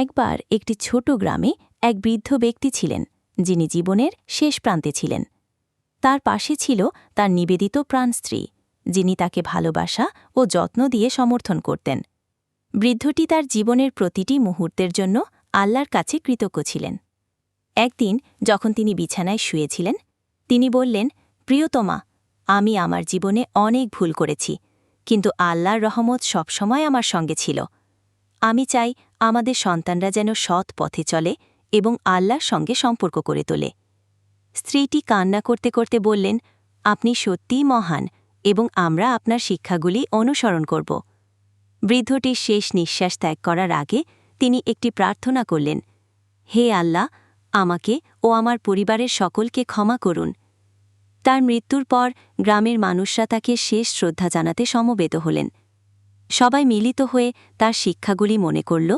একবার একটি ছোট গ্রামে এক বৃদ্ধ ব্যক্তি ছিলেন যিনি জীবনের শেষ প্রান্তে ছিলেন। তার পাশে ছিল তার নিবেদিত প্রাণ স্ত্রী, যিনি তাকে ভালোবাসা ও যত্ন দিয়ে সমর্থন করতেন। বৃদ্ধটি তার জীবনের প্রতিটি মুহূর্তের জন্য আল্লাহর কাছে কৃতজ্ঞ ছিলেন। একদিন যখন তিনি বিছানায় শুয়েছিলেন, তিনি বললেন, প্রিয়তমা, আমি আমার জীবনে অনেক ভুল করেছি, কিন্তু আল্লাহর রহমত সবসময় আমার সঙ্গে ছিল। আমি চাই আমাদের সন্তানরা যেন সৎ পথে চলে এবং আল্লাহর সঙ্গে সম্পর্ক করে তোলে। স্ত্রীটি কান্না করতে করতে বললেন, আপনি সত্যিই মহান এবং আমরা আপনার শিক্ষাগুলি অনুসরণ করব। বৃদ্ধটির শেষ নিঃশ্বাস ত্যাগ করার আগে তিনি একটি প্রার্থনা করলেন, হে আল্লাহ, আমাকে ও আমার পরিবারের সকলকে ক্ষমা করুন। তার মৃত্যুর পর গ্রামের মানুষরা তাকে শেষ শ্রদ্ধা জানাতে সমবেত হলেন। সবাই মিলিত হয়ে তার শিক্ষাগুলি মনে করল